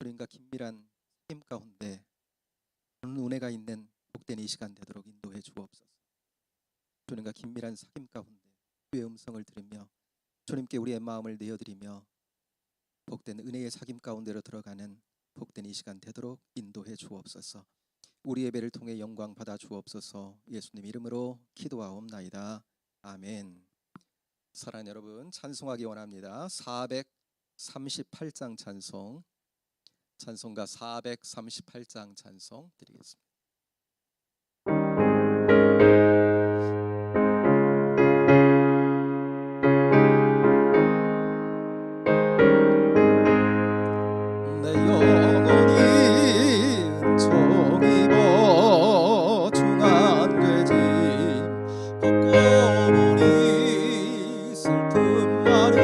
주님과 긴밀한 책임 가운데 은혜가 있는 복된 이 시간 되도록 인도해 주옵소서. 주님과 긴밀한 사귐 가운데 주의 음성을 들으며 주님께 우리의 마음을 내어드리며 복된 은혜의 사귐 가운데로 들어가는 복된 이 시간 되도록 인도해 주옵소서. 우리 예배를 통해 영광 받아 주옵소서. 예수님 이름으로 기도하옵나이다. 아멘. 사랑하는 여러분, 찬송하기 원합니다. 438장 찬송, 찬송가 438장 찬송 드리겠습니다. 내 영혼이 은총 입어 중한 괴짐 벗고 보니 슬픔 많은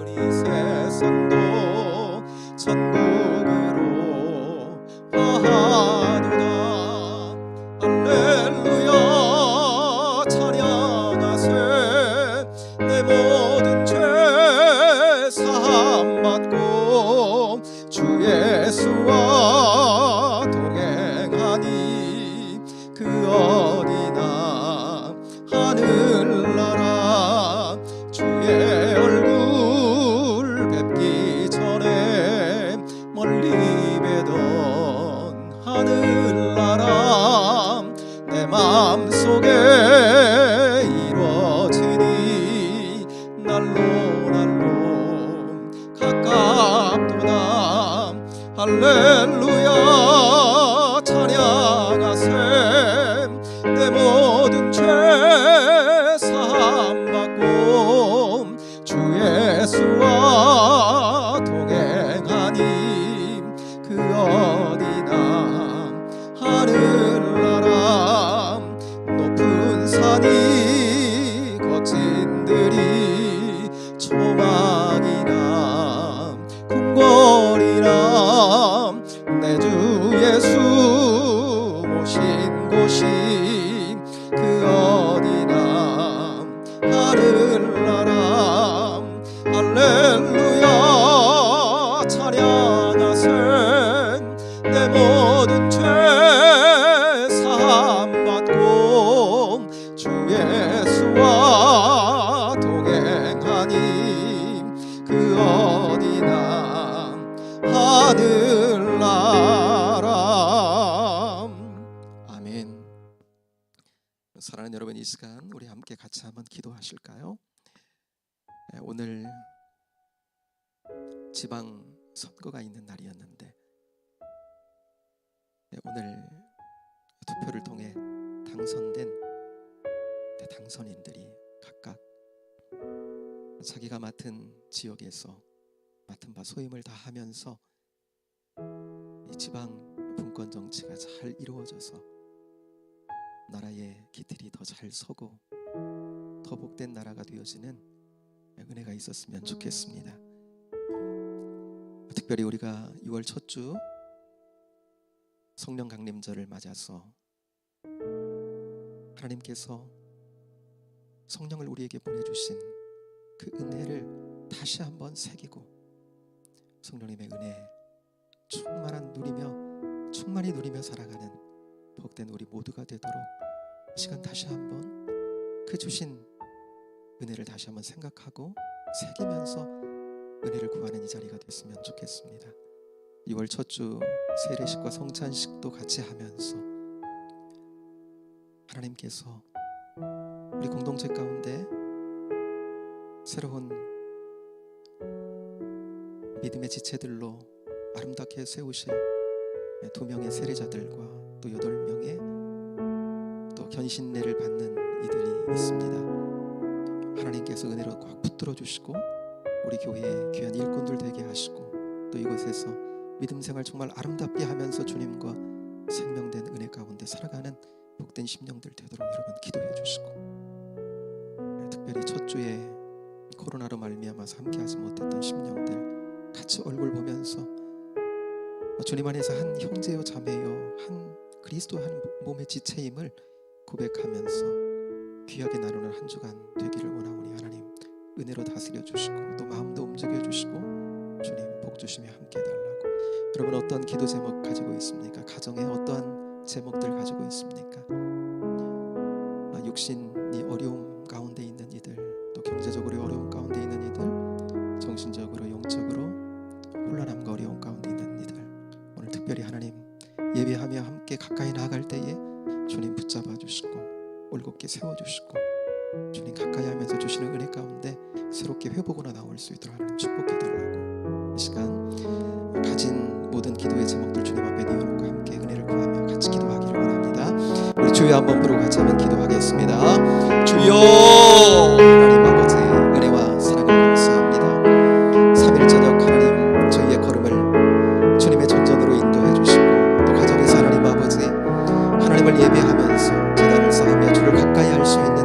이 세상도 천국으로 화하도다. 할렐루야 찬양하세. 내 모든 죄 사함 받고 주 예수와 동행하니 그 어디나 하늘나라 주의 얼굴 뵙기 전에 멀리 뵈던 하늘나라 내 마음속에 이루어지니 날로 가깝도다. 할렐루야 찬양하세. 내 모든 죄 사함 받고 주 예수와 동행하니 그 어디나 하늘나라 높은 산이 거친 들이 초막이나 궁궐이나 내 주 예수 모신 곳이 그 어디나 하늘나라. 할렐루야 찬양하세. 내 모든 죄 사함 받고 주 예수와 동행하니 그 어디나 하늘나라. 아멘. 사랑하는 여러분, 이 시간 우리 함께 같이 한번 기도하실까요? 오늘 지방 선거가 있는 날이었는데 오늘 투표를 통해 당선된 당선인들이 각각 자기가 맡은 지역에서 맡은 바 소임을 다하면서 이 지방 분권 정치가 잘 이루어져서 나라의 기틀이 더 잘 서고 더 복된 나라가 되어지는 은혜가 있었으면 좋겠습니다. 특별히 우리가 6월 첫 주 성령 강림절을 맞아서 하나님께서 성령을 우리에게 보내주신 그 은혜를 다시 한번 새기고 성령님의 은혜 충만히 누리며 살아가는 복된 우리 모두가 되도록 시간 다시 한번 그 주신 은혜를 다시 한번 생각하고 새기면서 은혜를 구하는 이 자리가 됐으면 좋겠습니다. 6월 첫 주 세례식과 성찬식도 같이 하면서 하나님께서 우리 공동체 가운데 새로운 믿음의 지체들로 아름답게 세우실 2명의 세례자들과 또 8명의 또 견신례를 받는 이들이 있습니다. 하나님께서 은혜로 꽉 붙들어 주시고 우리 교회의 귀한 일꾼들 되게 하시고 또 이곳에서 믿음 생활 정말 아름답게 하면서 주님과 생명된 은혜 가운데 살아가는 복된 심령들 되도록 여러분 기도해 주시고 특별히 첫 주에 코로나로 말미암아서 함께하지 못했던 심령들 같이 얼굴 보면서 주님 안에서 한 형제요 자매요 한 그리스도 한 몸의 지체임을 고백하면서 귀하게 나누는 한 주간 되기를 원하오니 하나님 은혜로 다스려 주시고 또 마음도 움직여 주시고 주님 복 주시며 함께 해달라고 여러분 어떤 기도 제목 가지고 있습니까? 가정에 어떠한 제목들 가지고 있습니까? 육신이 어려움 가운데 있는 이들, 또 경제적으로 어려움 가운데 있는 이들, 정신적으로 영적으로 혼란함과 어려움 가운데 있는 이들, 오늘 특별히 하나님 예배하며 함께 가까이 나아갈 때에 주님 붙잡아 주시고 올곧게 세워주시고 주님 가까이 하면서 주시는 은혜 가운데 새롭게 회복으로 나올 수 있도록 하나님 축복해 달라고 이 시간 가진 모든 기도의 제목들 주님 앞에 내어놓고 함께 은혜를 구하며 같이 기도하기를 원합니다. 우리 주여 한번 부르고 같이 한번 기도하겠습니다. 주여 하나님 아버지 은혜와 사랑을 감사합니다. 3일 저녁 하나님 저희의 걸음을 주님의 전전으로 인도해 주시고 또 가정에서 하나님 아버지 하나님을 예배하면서 제단을 쌓으며 주를 가까이 할 수 있는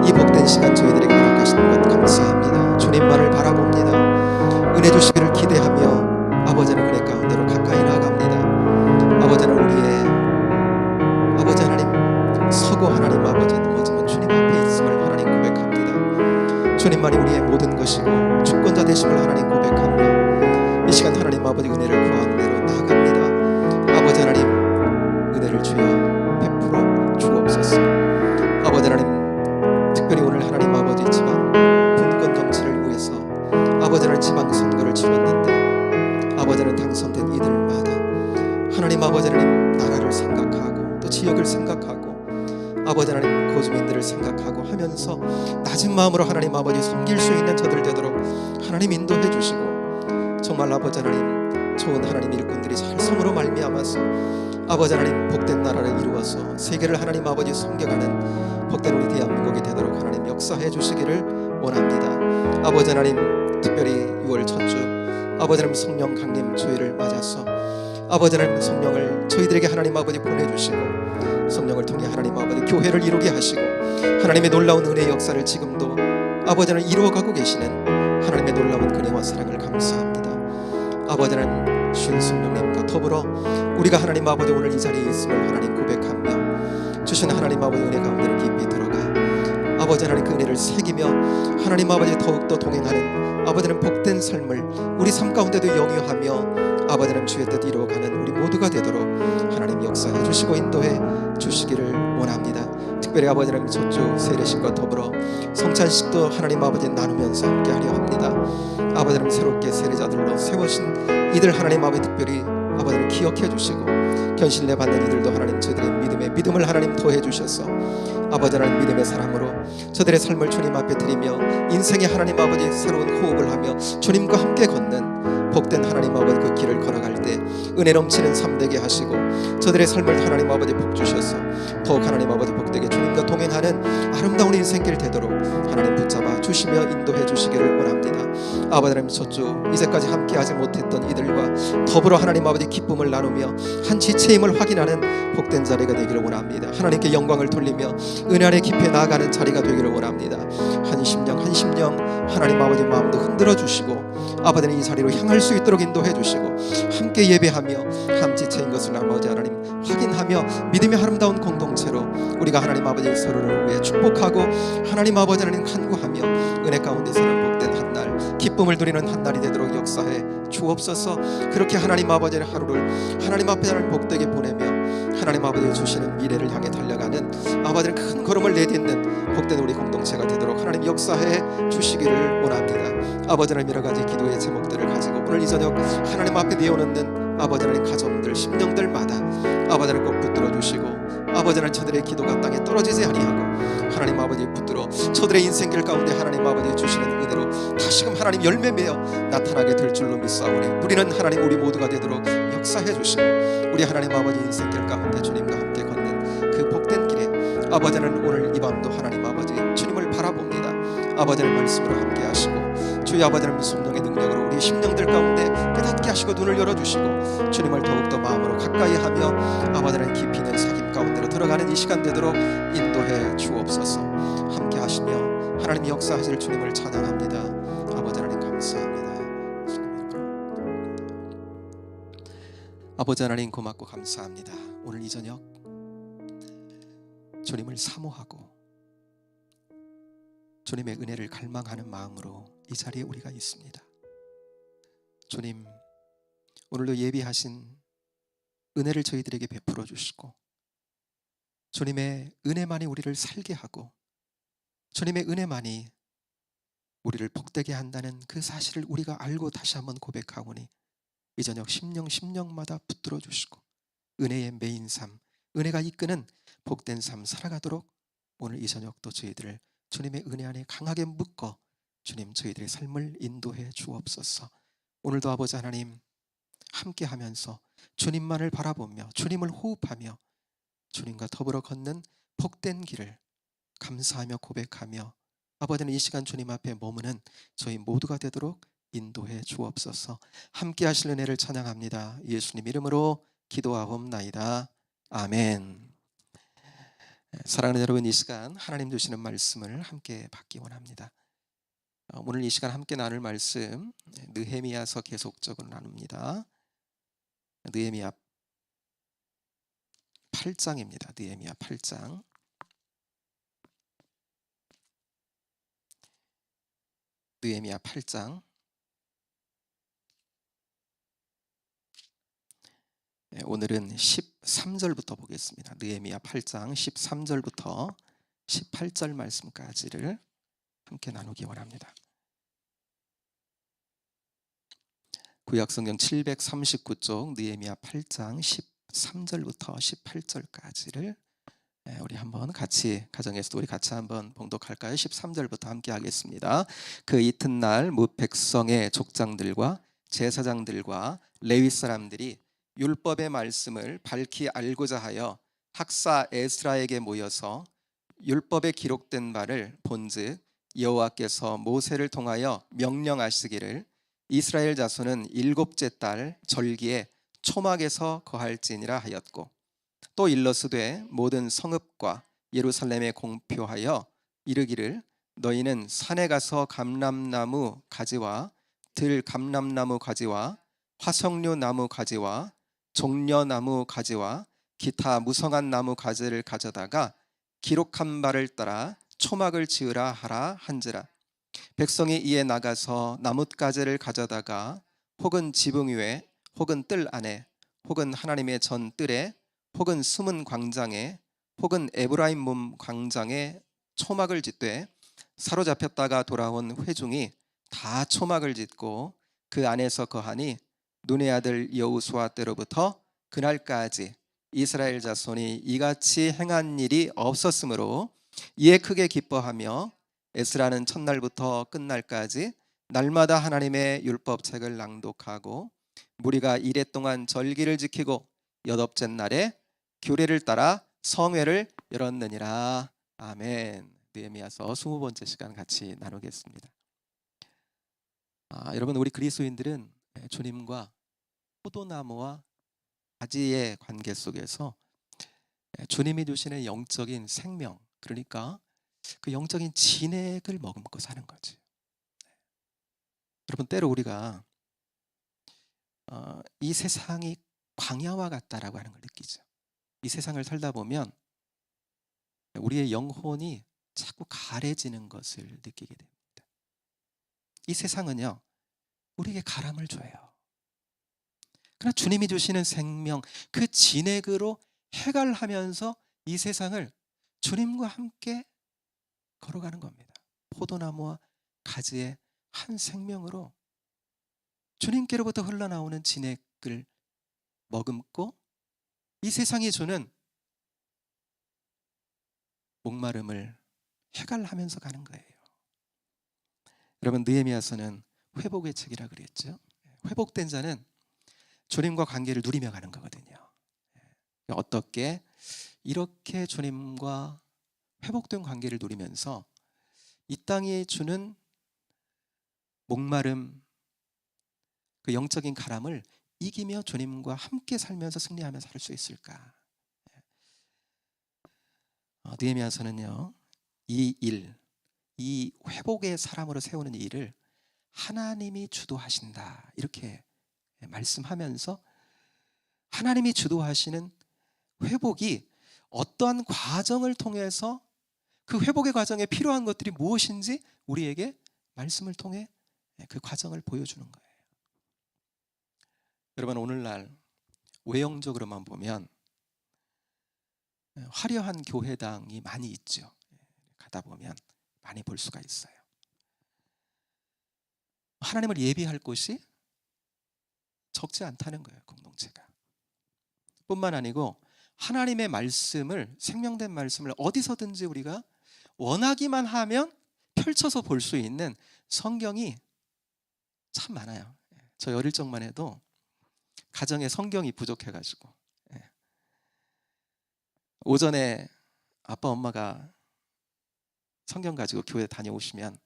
이 복된 시간 저희들에게 허락하신 것 감사합니다. 주님만을 바라봅니다. 은혜 주시기를 기대하며 아버지는 은혜 가운데로 가까이 나아갑니다. 아버지는 우리의 아버지 하나님 서고 하나님 아버지 넘어지면 주님 앞에 있음을 하나님 고백합니다. 주님만이 우리의 모든 것이고 주권자 되심을 하나님 고백하며 이 시간 하나님 아버지 은혜를 구하는 대로 나아갑니다. 아버지 하나님 은혜를 주여 베풀어 주옵소서. 아버지 하나님 특별히 오늘 하나님 아버지 지방 분권 정치를 위해서 아버지는 지방선거를 치렀는데 아버지는 당선된 이들마다 하나님 아버지 하나님 나라를 생각하고 또 지역을 생각하고 아버지 하나님 거주민들을 생각하고 하면서 낮은 마음으로 하나님 아버지 섬길 수 있는 저들 되도록 하나님 인도해 주시고 정말 아버지 하나님 좋은 하나님 일꾼들이 잘 섬으로 말미암아서 아버지 하나님 복된 나라를 이루어서 세계를 하나님 아버지 섬겨가는 복된 우리 대한민국이 되도록 하나님 역사해 주시기를 원합니다. 아버지 하나님 특별히 6월 첫주 아버지 하나님 성령 강림 주일을 맞아서 아버지 하나님 성령을 저희들에게 하나님 아버지 보내주시고 성령을 통해 하나님 아버지 교회를 이루게 하시고 하나님의 놀라운 은혜의 역사를 지금도 아버지 하나님 이루어가고 계시는 하나님의 놀라운 은혜와 사랑을 감사합니다. 아버지 하나님 신 성령님과 더불어 우리가 하나님 아버지 오늘 이 자리에 있음을 하나님 고백하며 주신 하나님 아버지 은혜 가운데를 깊이 들어가 아버지 하나님 그 은혜를 새기며 하나님 아버지 더욱더 동행하는 아버지는 복된 삶을 우리 삶 가운데도 영유하며 아버지 하나님 주의 뜻 이루어가는 우리 모두가 되도록 하나님 역사해 주시고 인도해 주시기를 원합니다. 특별히 아버지 하나님 첫주 세례식과 더불어 성찬식도 하나님 아버지 나누면서 함께 하려 합니다. 아버지 하나님 새롭게 세례자들로 세워진 이들 하나님 아버지 특별히 아버지를 기억해 주시고 견신내 받는 이들도 하나님 저들의 믿음을 하나님 더해 주셔서 아버지 하나님 믿음의 사랑으로 저들의 삶을 주님 앞에 드리며 인생의 하나님 아버지 새로운 호흡을 하며 주님과 함께 걷는 복된 하나님 아버지 그 길을 걸어갈 때 은혜 넘치는 삶 되게 하시고 저들의 삶을 하나님 아버지 복 주셔서 더욱 하나님 아버지 복되게 주님과 동행하는 아름다운 인생길 되도록 하나님 붙잡아 주시며 인도해 주시기를 원합니다. 아버지 하나님 첫주 이제까지 함께하지 못했던 이들과 더불어 하나님 아버지 기쁨을 나누며 한 지체임을 확인하는 복된 자리가 되기를 원합니다. 하나님께 영광을 돌리며 은혜 안에 깊이 나아가는 자리가 되기를 원합니다. 한 심령 하나님 아버지 마음도 흔들어 주시고 아버지는 이 자리로 향할 수 있도록 인도해 주시고 함께 예배하며 한 지체인 것을 아버지 하나님 확인하며 믿음의 아름다운 공동체로 우리가 하나님 아버지 서로를 위해 축복하고 하나님 아버지 하나님 간구하며 은혜 가운데 서는 복된 한날 기쁨을 누리는 한날이 되도록 역사해 주옵소서. 그렇게 하나님 아버지의 하루를 하나님 앞에 하나님 복되게 보내며 하나님 아버지 주시는 미래를 향해 달려가는 아버지는 큰 걸음을 내딛는 복된 우리 공동체가 되도록 하나님 역사해 주시기를 원합니다. 아버지는 여러 가지 기도의 제목들을 가지고 오늘 이 저녁 하나님 앞에 내어놓는 아버지 하나님 가정들 심령들마다 아버지 하나님 꼭 붙들어 주시고 아버지 하나님 저들의 기도가 땅에 떨어지지 아니하고 하나님 아버지 붙들어 저들의 인생길 가운데 하나님 아버지 주시는 은혜로 다시금 하나님 열매 맺어 나타나게 될 줄로 믿사오니 우리는 하나님 우리 모두가 되도록 역사해 주시고 우리 하나님 아버지 인생길 가운데 주님과 함께 걷는 그 복된 길에 아버지는 오늘 이 밤도 하나님 아버지 주님을 바라봅니다. 아버지의 말씀으로 함께 하시고 주의 아버지는 성령의 능력으로 우리 심령들 가운데 깨닫게 하시고 눈을 열어주시고 주님을 더욱더 마음으로 가까이 하며 아버지는 깊이 있는 사귐 가운데로 들어가는 이 시간 되도록 인도해 주옵소서. 함께 하시며 하나님 역사하실 주님을 찬양합니다. 아버지 하나님 감사합니다. 아버지 하나님 고맙고 감사합니다. 오늘 이 저녁 주님을 사모하고 주님의 은혜를 갈망하는 마음으로 이 자리에 우리가 있습니다. 주님, 오늘도 예비하신 은혜를 저희들에게 베풀어 주시고 주님의 은혜만이 우리를 살게 하고 주님의 은혜만이 우리를 복되게 한다는 그 사실을 우리가 알고 다시 한번 고백하오니 이 저녁 심령마다 붙들어 주시고 은혜의 메인 삶, 은혜가 이끄는 복된 삶 살아가도록 오늘 이 저녁도 저희들을 주님의 은혜 안에 강하게 묶어 주님 저희들의 삶을 인도해 주옵소서. 오늘도 아버지 하나님 함께 하면서 주님만을 바라보며 주님을 호흡하며 주님과 더불어 걷는 복된 길을 감사하며 고백하며 아버지는 이 시간 주님 앞에 머무는 저희 모두가 되도록 인도해 주옵소서. 함께 하실 은혜를 찬양합니다. 예수님 이름으로 기도하옵나이다. 아멘. 사랑하는 여러분, 이 시간 하나님 주시는 말씀을 함께 받기 원합니다. 오늘 이 시간 함께 나눌 말씀 느헤미야서 계속적으로 나눕니다. 느헤미야 8장입니다. 느헤미야 8장. 느헤미야 8장. 오늘은 13절부터 보겠습니다. 느헤미야 8장 13절부터 18절 말씀까지를 함께 나누기 원합니다. 구약성경 739쪽 느헤미야 8장 13절부터 18절까지를 우리 한번 같이 가정에서도 우리 같이 한번 봉독할까요? 13절부터 함께 하겠습니다. 그 이튿날 뭇 백성의 족장들과 제사장들과 레위 사람들이 율법의 말씀을 밝히 알고자 하여 학사 에스라에게 모여서 율법에 기록된 바를 본즉 여호와께서 모세를 통하여 명령하시기를 이스라엘 자손은 일곱째 달 절기에 초막에서 거할지니라 하였고 또 일러스되 모든 성읍과 예루살렘에 공표하여 이르기를 너희는 산에 가서 감람나무 가지와 들 감람나무 가지와 화석류 나무 가지와 종려나무 가지와 기타 무성한 나무 가지를 가져다가 기록한 바를 따라 초막을 지으라 하라 한지라. 백성이 이에 나가서 나뭇가지를 가져다가 혹은 지붕 위에 혹은 뜰 안에 혹은 하나님의 전 뜰에 혹은 숨은 광장에 혹은 에브라임 몸 광장에 초막을 짓되 사로잡혔다가 돌아온 회중이 다 초막을 짓고 그 안에서 거하니 눈의 아들 여호수아 때로부터 그날까지 이스라엘 자손이 이같이 행한 일이 없었으므로 이에 크게 기뻐하며 에스라는 첫날부터 끝날까지 날마다 하나님의 율법책을 낭독하고 무리가 이레 동안 절기를 지키고 여덟째 날에 규례를 따라 성회를 열었느니라. 아멘. 느헤미야서 20번째 시간 같이 나누겠습니다. 여러분, 우리 그리스도인들은 주님과 포도나무와 가지의 관계 속에서 주님이 주시는 영적인 생명, 그러니까 그 영적인 진액을 머금고 사는 거지. 여러분, 때로 우리가 이 세상이 광야와 같다라고 하는 걸 느끼죠. 이 세상을 살다 보면 우리의 영혼이 자꾸 가래지는 것을 느끼게 됩니다. 이 세상은요, 우리에게 가람을 줘요. 그러나 주님이 주시는 생명, 그 진액으로 해갈하면서 이 세상을 주님과 함께 걸어가는 겁니다. 포도나무와 가지의 한 생명으로 주님께로부터 흘러나오는 진액을 머금고 이 세상이 주는 목마름을 해갈하면서 가는 거예요. 여러분, 느헤미야서는 회복의 책이라 그랬죠. 회복된 자는 주님과 관계를 누리며 가는 거거든요. 어떻게 이렇게 주님과 회복된 관계를 누리면서 이 땅이 주는 목마름, 그 영적인 가람을 이기며 주님과 함께 살면서 승리하며 살 수 있을까? 느헤미야서는요, 이 회복의 사람으로 세우는 이 일을 하나님이 주도하신다 이렇게 말씀하면서 하나님이 주도하시는 회복이 어떠한 과정을 통해서 그 회복의 과정에 필요한 것들이 무엇인지 우리에게 말씀을 통해 그 과정을 보여주는 거예요. 여러분, 오늘날 외형적으로만 보면 화려한 교회당이 많이 있죠. 가다 보면 많이 볼 수가 있어요. 하나님을 예비할 곳이 적지 않다는 거예요, 공동체가. 뿐만 아니고 하나님의 말씀을, 생명된 말씀을 어디서든지 우리가 원하기만 하면 펼쳐서 볼 수 있는 성경이 참 많아요. 저 어릴 적만 해도 가정에 성경이 부족해가지고 오전에 아빠 엄마가 성경 가지고 교회 다녀오시면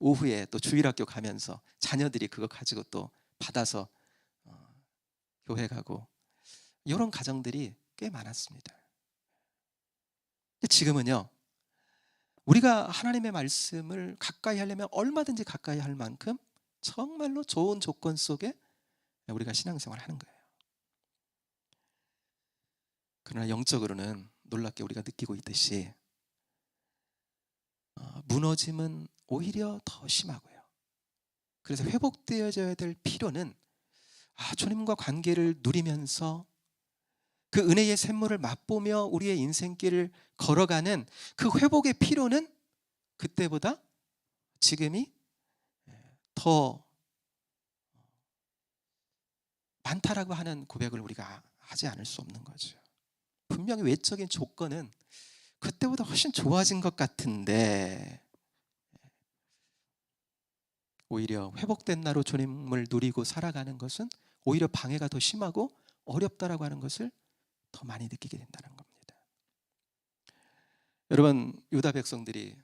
오후에 또 주일학교 가면서 자녀들이 그거 가지고 또 받아서 교회 가고, 이런 가정들이 꽤 많았습니다. 근데 지금은요, 우리가 하나님의 말씀을 가까이 하려면 얼마든지 가까이 할 만큼 정말로 좋은 조건 속에 우리가 신앙생활을 하는 거예요. 그러나 영적으로는 놀랍게 우리가 느끼고 있듯이 무너짐은 오히려 더 심하고요. 그래서 회복되어져야 될 필요는 주님과 관계를 누리면서 그 은혜의 샘물을 맛보며 우리의 인생길을 걸어가는 그 회복의 필요는 그때보다 지금이 더 많다라고 하는 고백을 우리가 하지 않을 수 없는 거죠. 분명히 외적인 조건은 그때보다 훨씬 좋아진 것 같은데, 오히려 회복된 나로 주님을 누리고 살아가는 것은 오히려 방해가 더 심하고 어렵다라고 하는 것을 더 많이 느끼게 된다는 겁니다. 여러분, 유다 백성들이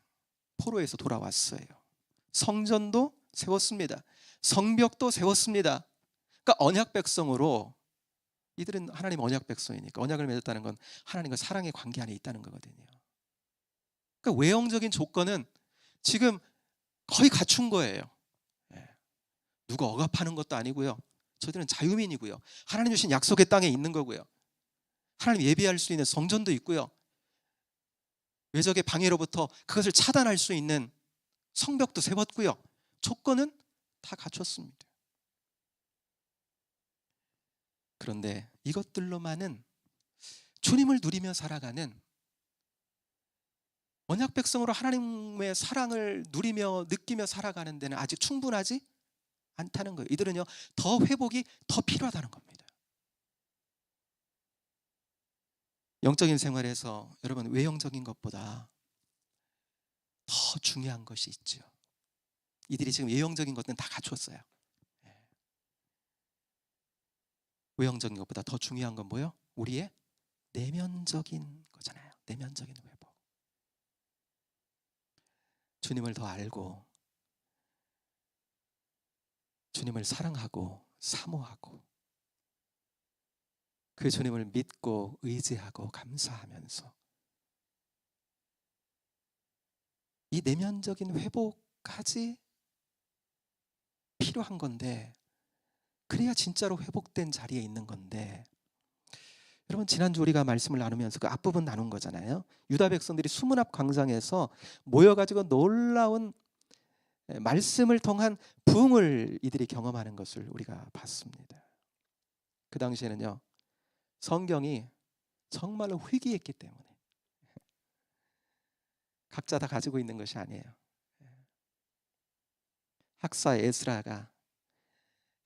포로에서 돌아왔어요. 성전도 세웠습니다. 성벽도 세웠습니다. 그러니까 언약 백성으로, 이들은 하나님 언약 백성이니까 언약을 맺었다는 건 하나님과 사랑의 관계 안에 있다는 거거든요. 그러니까 외형적인 조건은 지금 거의 갖춘 거예요. 누가 억압하는 것도 아니고요. 저들은 자유민이고요. 하나님 주신 약속의 땅에 있는 거고요. 하나님 예비할 수 있는 성전도 있고요. 외적의 방해로부터 그것을 차단할 수 있는 성벽도 세웠고요. 조건은 다 갖췄습니다. 그런데 이것들로만은 주님을 누리며 살아가는, 언약 백성으로 하나님의 사랑을 누리며 느끼며 살아가는 데는 아직 충분하지 않다는 거예요. 이들은요, 더 회복이 더 필요하다는 겁니다. 영적인 생활에서 여러분, 외형적인 것보다 더 중요한 것이 있죠. 이들이 지금 외형적인 것들은 다 갖췄어요. 외형적인 것보다 더 중요한 건 뭐예요? 우리의 내면적인 거잖아요. 내면적인 회복. 주님을 더 알고 주님을 사랑하고 사모하고 그 주님을 믿고 의지하고 감사하면서 이 내면적인 회복까지 필요한 건데, 그래야 진짜로 회복된 자리에 있는 건데, 여러분, 지난주 우리가 말씀을 나누면서 그 앞부분 나눈 거잖아요. 유다 백성들이 수문 앞 광장에서 모여가지고 놀라운 말씀을 통한 부흥을 이들이 경험하는 것을 우리가 봤습니다. 그 당시에는요, 성경이 정말로 희귀했기 때문에 각자 다 가지고 있는 것이 아니에요. 학사 에스라가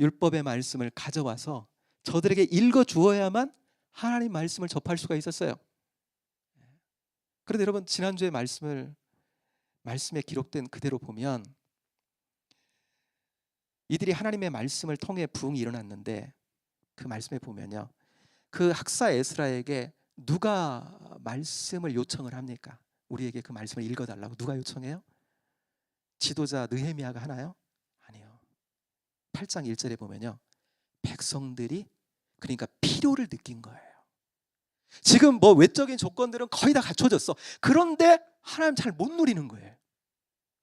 율법의 말씀을 가져와서 저들에게 읽어 주어야만 하나님 말씀을 접할 수가 있었어요. 그런데 여러분, 지난주의 말씀에 기록된 그대로 보면 이들이 하나님의 말씀을 통해 부흥이 일어났는데, 그 말씀에 보면요, 그 학사 에스라에게 누가 말씀을 요청을 합니까? 우리에게 그 말씀을 읽어달라고 누가 요청해요? 지도자 느헤미야가 하나요? 아니요. 8장 1절에 보면요, 백성들이 그러니까 필요를 느낀 거예요. 지금 뭐 외적인 조건들은 거의 다 갖춰졌어. 그런데 하나님 잘 못 누리는 거예요.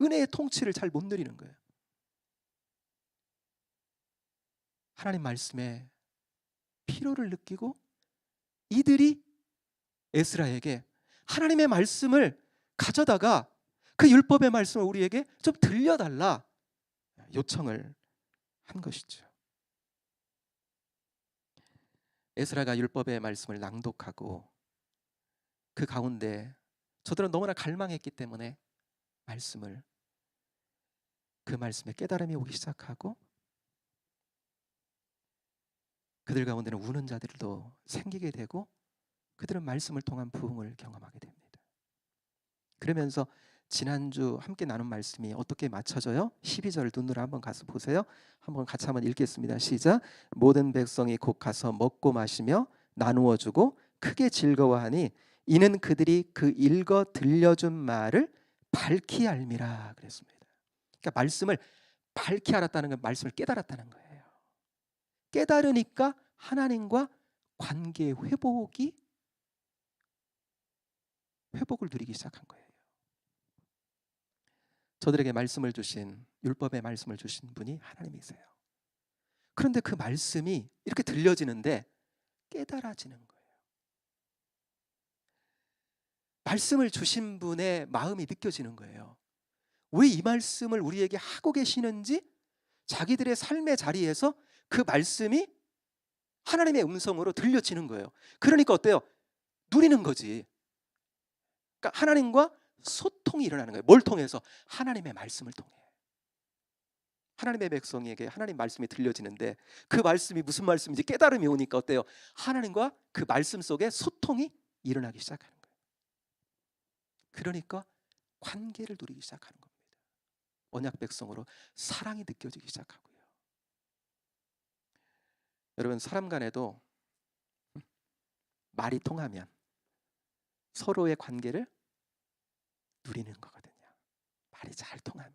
은혜의 통치를 잘 못 누리는 거예요. 하나님 말씀에 필요를 느끼고 이들이 에스라에게 하나님의 말씀을 가져다가 그 율법의 말씀을 우리에게 좀 들려달라 요청을 한 것이죠. 에스라가 율법의 말씀을 낭독하고 그 가운데 저들은 너무나 갈망했기 때문에 그 말씀에 깨달음이 오기 시작하고 그들 가운데는 우는 자들도 생기게 되고 그들은 말씀을 통한 부흥을 경험하게 됩니다. 그러면서 지난주 함께 나눈 말씀이 어떻게 맞춰져요? 12절 눈으로 한번 가서 보세요. 같이 한번 읽겠습니다. 시작. 모든 백성이 곧 가서 먹고 마시며 나누어 주고 크게 즐거워하니 이는 그들이 그 읽어 들려준 말을 밝히 알미라 그랬습니다. 그러니까 말씀을 밝히 알았다는 건 말씀을 깨달았다는 거예요. 깨달으니까 하나님과 관계의 회복을 누리기 시작한 거예요. 저들에게 말씀을 주신, 율법의 말씀을 주신 분이 하나님이세요. 그런데 그 말씀이 이렇게 들려지는데 깨달아지는 거예요. 말씀을 주신 분의 마음이 느껴지는 거예요. 왜 이 말씀을 우리에게 하고 계시는지 자기들의 삶의 자리에서 그 말씀이 하나님의 음성으로 들려지는 거예요. 그러니까 어때요? 누리는 거지. 그러니까 하나님과 소통이 일어나는 거예요. 뭘 통해서? 하나님의 말씀을 통해. 하나님의 백성에게 하나님 말씀이 들려지는데 그 말씀이 무슨 말씀인지 깨달음이 오니까 어때요? 하나님과 그 말씀 속에 소통이 일어나기 시작하는 거예요. 그러니까 관계를 누리기 시작하는 겁니다. 언약 백성으로 사랑이 느껴지기 시작하고요. 여러분, 사람 간에도 말이 통하면 서로의 관계를 누리는 거거든요. 말이 잘 통하면.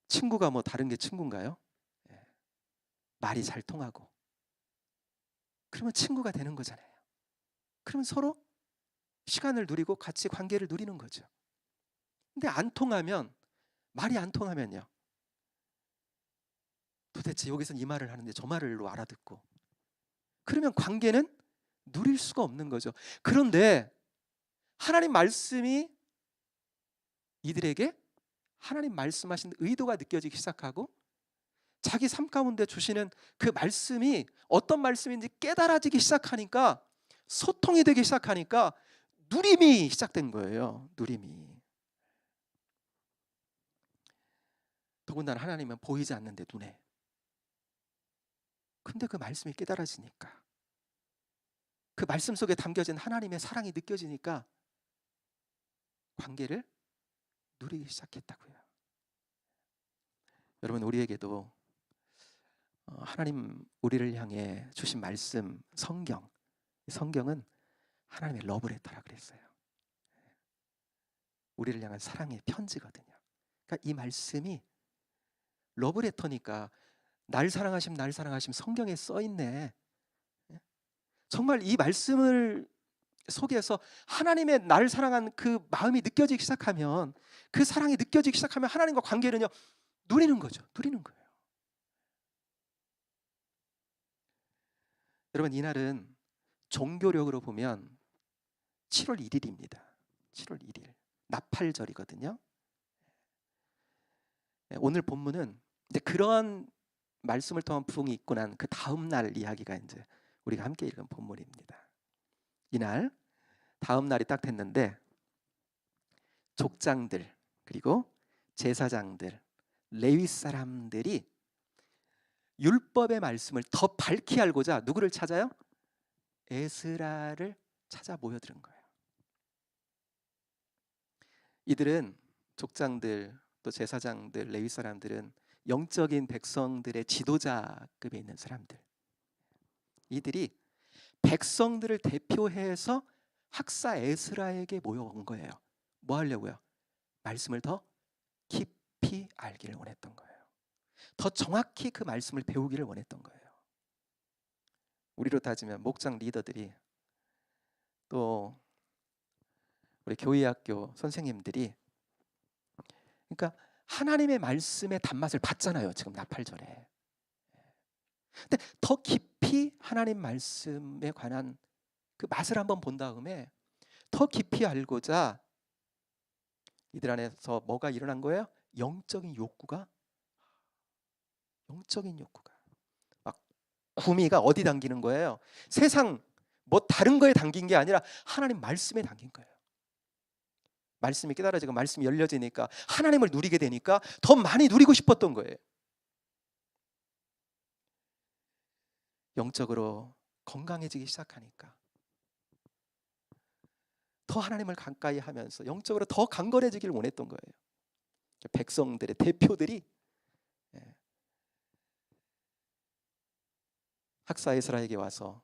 친구가 뭐 다른 게 친구인가요? 예. 말이 잘 통하고 그러면 친구가 되는 거잖아요. 그러면 서로 시간을 누리고 같이 관계를 누리는 거죠. 근데 말이 안 통하면요, 도대체 여기서 이 말을 하는데 저 말로 알아듣고 그러면 관계는 누릴 수가 없는 거죠. 그런데 하나님 말씀이 이들에게 하나님 말씀하신 의도가 느껴지기 시작하고 자기 삶 가운데 주시는 그 말씀이 어떤 말씀인지 깨달아지기 시작하니까, 소통이 되기 시작하니까 누림이 시작된 거예요. 누림이. 더군다나 하나님은 보이지 않는데 눈에. 근데 그 말씀이 깨달아지니까, 그 말씀 속에 담겨진 하나님의 사랑이 느껴지니까 관계를 누리기 시작했다고요. 여러분, 우리에게도 하나님 우리를 향해 주신 말씀, 성경은 하나님의 러브레터라 그랬어요. 우리를 향한 사랑의 편지거든요. 그러니까 이 말씀이 러브레터니까 날 사랑하심 성경에 써 있네. 정말 이 말씀을 속에서 하나님의 나를 사랑한 그 마음이 느껴지기 시작하면, 그 사랑이 느껴지기 시작하면 하나님과 관계는요, 누리는 거죠. 누리는 거예요. 여러분, 이날은 종교력으로 보면 7월 1일입니다. 7월 1일. 나팔절이거든요. 오늘 본문은 이제 그런 말씀을 통한 부흥이 있고 난 그 다음 날 이야기가 이제 우리가 함께 읽은 본문입니다. 이날 다음 날이 딱 됐는데 족장들 그리고 제사장들, 레위 사람들이 율법의 말씀을 더 밝히 알고자 누구를 찾아요? 에스라를 찾아 모여드는 거예요. 이들은, 족장들 또 제사장들, 레위 사람들은 영적인 백성들의 지도자급에 있는 사람들. 이들이 백성들을 대표해서 학사 에스라에게 모여온 거예요. 뭐 하려고요? 말씀을 더 깊이 알기를 원했던 거예요. 더 정확히 그 말씀을 배우기를 원했던 거예요. 우리로 따지면 목장 리더들이, 또 우리 교회학교 선생님들이, 그러니까 하나님의 말씀의 단맛을 봤잖아요. 지금 나팔절에. 근데 더 깊이 하나님 말씀에 관한 그 맛을 한번 본 다음에 더 깊이 알고자 이들 안에서 뭐가 일어난 거예요? 영적인 욕구가 막 구미가 어디 당기는 거예요? 세상 뭐 다른 거에 당긴 게 아니라 하나님 말씀에 당긴 거예요. 말씀이 깨달아지고 말씀이 열려지니까 하나님을 누리게 되니까 더 많이 누리고 싶었던 거예요. 영적으로 건강해지기 시작하니까 더 하나님을 가까이 하면서 영적으로 더 강건해지길 원했던 거예요. 백성들의 대표들이 학사 에스라에게 와서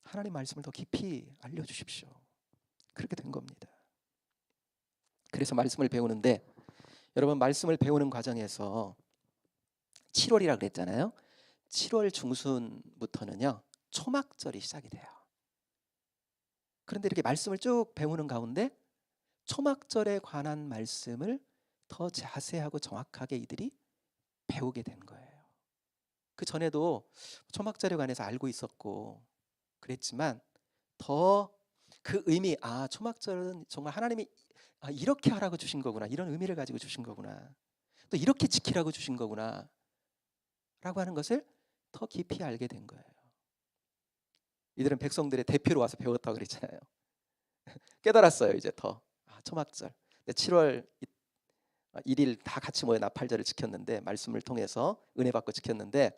하나님 말씀을 더 깊이 알려주십시오. 그렇게 된 겁니다. 그래서 말씀을 배우는데, 여러분 말씀을 배우는 과정에서 7월이라 그랬잖아요. 7월 중순부터는요 초막절이 시작이 돼요. 그런데 이렇게 말씀을 쭉 배우는 가운데 초막절에 관한 말씀을 더 자세하고 정확하게 이들이 배우게 된 거예요. 그 전에도 초막절에 관해서 알고 있었고 그랬지만 더 그 의미, 초막절은 정말 하나님이 이렇게 하라고 주신 거구나, 이런 의미를 가지고 주신 거구나, 또 이렇게 지키라고 주신 거구나 라고 하는 것을 더 깊이 알게 된 거예요. 이들은 백성들의 대표로 와서 배웠다고 그랬잖아요. 깨달았어요. 이제 더 초막절 7월 1일 다 같이 모여 나팔절을 지켰는데, 말씀을 통해서 은혜 받고 지켰는데,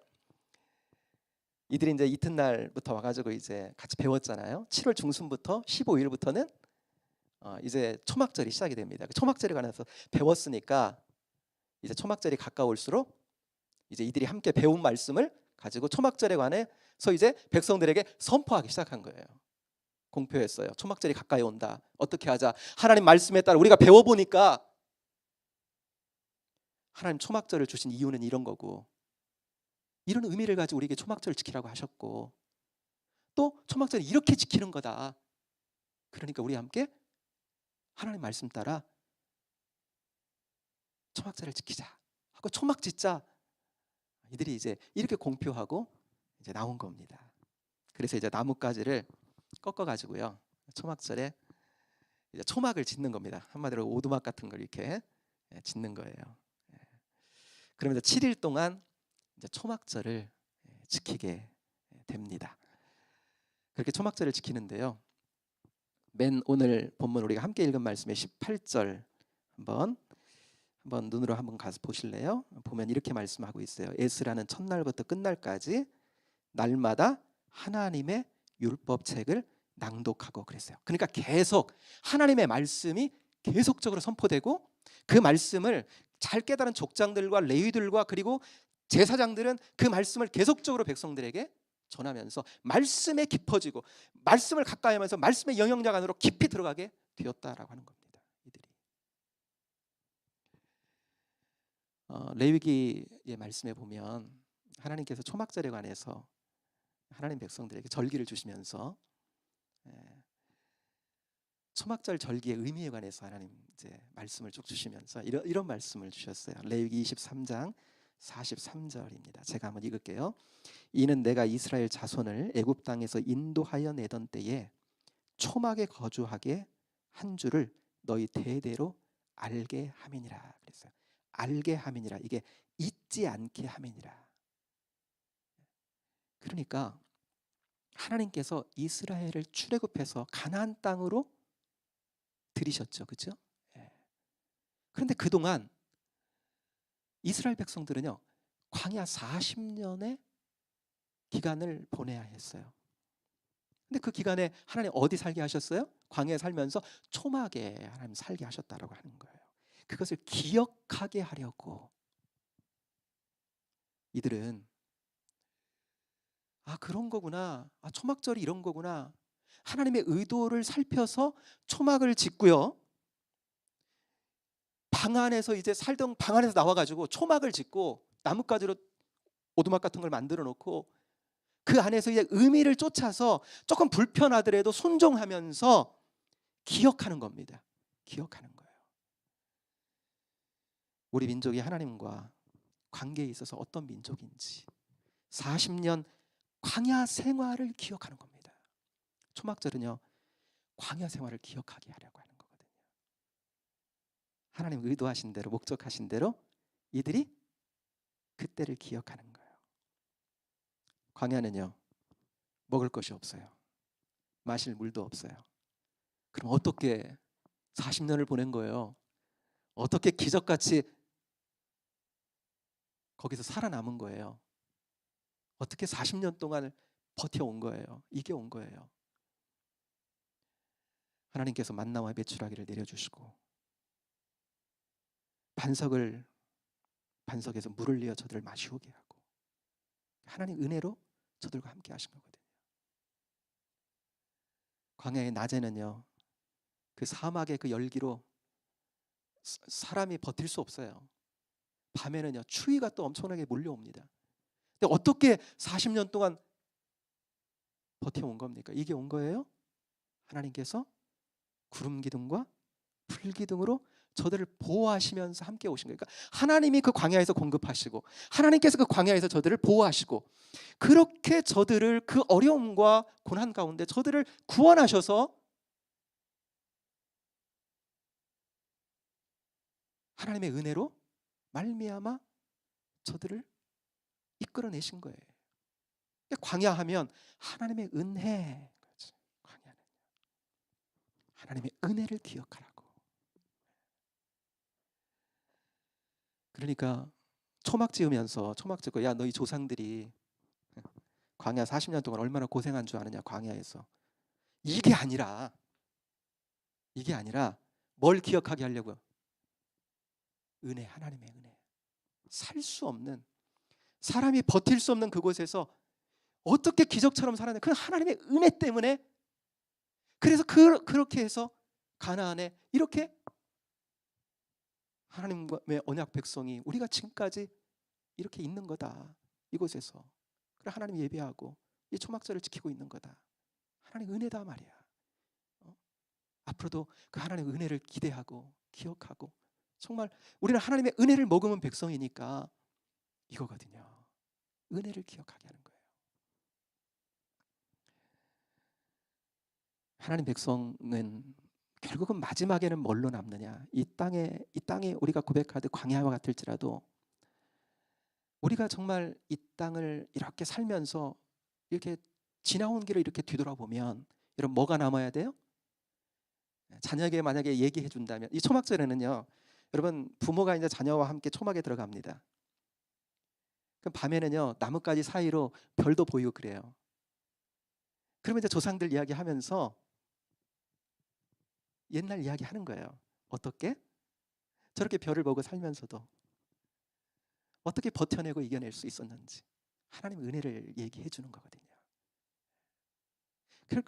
이들이 이제 이튿날부터 와가지고 이제 같이 배웠잖아요. 7월 중순부터 15일부터는 이제 초막절이 시작이 됩니다. 초막절에 관해서 배웠으니까 이제 초막절이 가까울수록 이제 이들이 함께 배운 말씀을 가지고 초막절에 관해서 이제 백성들에게 선포하기 시작한 거예요. 공표했어요. 초막절이 가까이 온다. 어떻게 하자. 하나님 말씀에 따라 우리가 배워보니까 하나님 초막절을 주신 이유는 이런 거고, 이런 의미를 가지고 우리에게 초막절을 지키라고 하셨고, 또 초막절을 이렇게 지키는 거다. 그러니까 우리 함께 하나님 말씀 따라 초막절을 지키자 하고 초막 짓자. 이들이 이제 이렇게 공표하고 이제 나온 겁니다. 그래서 이제 나뭇가지를 꺾어 가지고요 초막절에 이제 초막을 짓는 겁니다. 한마디로 오두막 같은 걸 이렇게 짓는 거예요. 그러면서 7일 동안 이제 초막절을 지키게 됩니다. 그렇게 초막절을 지키는데요, 맨 오늘 본문 우리가 함께 읽은 말씀의 18절 한번 눈으로 한번 가서 보실래요? 보면 이렇게 말씀하고 있어요. 에스라는 첫날부터 끝날까지 날마다 하나님의 율법책을 낭독하고 그랬어요. 그러니까 계속 하나님의 말씀이 계속적으로 선포되고, 그 말씀을 잘 깨달은 족장들과 레위들과 그리고 제사장들은 그 말씀을 계속적으로 백성들에게 전하면서 말씀에 깊어지고 말씀을 가까이 하면서 말씀의 영역력 안으로 깊이 들어가게 되었다라고 하는 겁니다. 이들이 레위기의 말씀에 보면 하나님께서 초막절에 관해서 하나님 백성들에게 절기를 주시면서 초막절 절기의 의미에 관해서 하나님 이제 말씀을 쭉 주시면서 이런 말씀을 주셨어요. 레위기 23장 43절입니다. 제가 한번 읽을게요. 이는 내가 이스라엘 자손을 애굽 땅에서 인도하여 내던 때에 초막에 거주하게 한 줄을 너희 대대로 알게 함이니라 그랬어요. 알게 함이니라, 이게 잊지 않게 함이니라. 그러니까 하나님께서 이스라엘을 출애굽해서 가나안 땅으로 들이셨죠, 그렇죠? 그런데 그동안 이스라엘 백성들은요 광야 40년의 기간을 보내야 했어요. 근데 그 기간에 하나님 어디 살게 하셨어요? 광야에 살면서 초막에 하나님 살게 하셨다라고 하는 거예요. 그것을 기억하게 하려고 이들은 그런 거구나, 초막절이 이런 거구나, 하나님의 의도를 살펴서 초막을 짓고요, 방 안에서 이제 살던 방 안에서 나와가지고 초막을 짓고 나뭇가지로 오두막 같은 걸 만들어 놓고 그 안에서 이제 의미를 쫓아서 조금 불편하더라도 순종하면서 기억하는 겁니다. 기억하는 거예요. 우리 민족이 하나님과 관계에 있어서 어떤 민족인지 40년 광야 생활을 기억하는 겁니다. 초막절은요 광야 생활을 기억하게 하려고 하는 거거든요. 하나님 의도하신 대로 목적하신 대로 이들이 그때를 기억하는 거예요. 광야는요, 먹을 것이 없어요. 마실 물도 없어요. 그럼 어떻게 40년을 보낸 거예요? 어떻게 기적같이 거기서 살아남은 거예요? 어떻게 40년 동안 버텨온 거예요? 이겨온 거예요. 하나님께서 만나와 메추라기를 내려주시고 반석에서 물을 내어 저들을 마시오게 하고 하나님 은혜로 저들과 함께 하신 거거든요. 광야의 낮에는요, 그 사막의 그 열기로 사람이 버틸 수 없어요. 밤에는요, 추위가 또 엄청나게 몰려옵니다. 근데 어떻게 40년 동안 버텨온 겁니까? 이게 온 거예요? 하나님께서 구름 기둥과 불 기둥으로 저들을 보호하시면서 함께 오신 거예요. 그러니까 하나님이 그 광야에서 공급하시고 하나님께서 그 광야에서 저들을 보호하시고 그렇게 저들을 그 어려움과 고난 가운데 저들을 구원하셔서 하나님의 은혜로 말미암아 저들을 이끌어내신 거예요. 광야하면 하나님의 은혜, 광야는 하나님의 은혜를 기억하라고. 그러니까 초막 지으면서 초막 짓고 야 너희 조상들이 광야 40년 동안 얼마나 고생한 줄 아느냐 광야에서. 이게 아니라 뭘 기억하게 하려고요? 은혜, 하나님의 은혜. 살 수 없는, 사람이 버틸 수 없는 그곳에서 어떻게 기적처럼 살아내? 그 하나님의 은혜 때문에. 그래서 그렇게 해서 가나안에 이렇게 하나님의 언약 백성이 우리가 지금까지 이렇게 있는 거다. 이곳에서. 그래 하나님 예배하고 이 초막절을 지키고 있는 거다. 하나님 은혜다 말이야. 앞으로도 그 하나님의 은혜를 기대하고 기억하고 정말 우리는 하나님의 은혜를 머금은 백성이니까 이거거든요. 은혜를 기억하게 하는 거예요. 하나님 백성은 결국은 마지막에는 뭘로 남느냐? 이 땅에 우리가 고백하듯 광야와 같을지라도 우리가 정말 이 땅을 이렇게 살면서 이렇게 지나온 길을 이렇게 뒤돌아보면 여러분 뭐가 남아야 돼요? 자녀에게 만약에 얘기해 준다면 이 초막절에는요, 여러분 부모가 이제 자녀와 함께 초막에 들어갑니다. 그럼 밤에는요 나뭇가지 사이로 별도 보이고 그래요. 그러면 이제 조상들 이야기하면서 옛날 이야기 하는 거예요. 어떻게? 저렇게 별을 보고 살면서도 어떻게 버텨내고 이겨낼 수 있었는지 하나님의 은혜를 얘기해 주는 거거든요.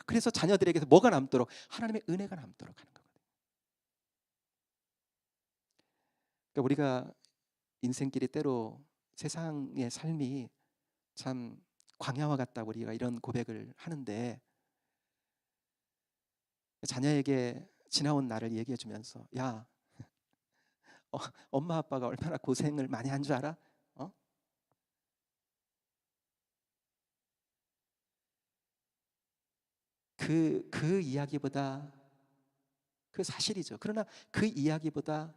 그래서 자녀들에게서 뭐가 남도록? 하나님의 은혜가 남도록 하는 거거든요. 그러니까 우리가 인생길이 때로 세상의 삶이 참 광야와 같다고 우리가 이런 고백을 하는데 자녀에게 지나온 나를 얘기해 주면서 야 엄마 아빠가 얼마나 고생을 많이 한 줄 알아? 그 이야기보다 그 사실이죠. 그러나 그 이야기보다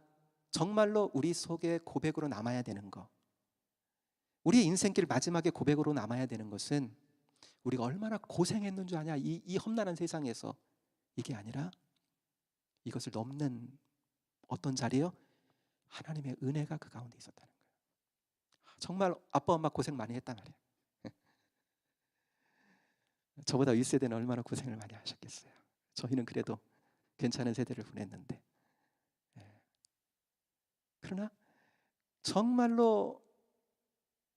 정말로 우리 속에 고백으로 남아야 되는 거, 우리의 인생길 마지막에 고백으로 남아야 되는 것은 우리가 얼마나 고생했는 줄 아냐 이 험난한 세상에서. 이게 아니라 이것을 넘는 어떤 자리요? 하나님의 은혜가 그 가운데 있었다는 거예요. 정말 아빠 엄마 고생 많이 했단 말이에요. 저보다 윗세대는 얼마나 고생을 많이 하셨겠어요. 저희는 그래도 괜찮은 세대를 보냈는데. 그러나 정말로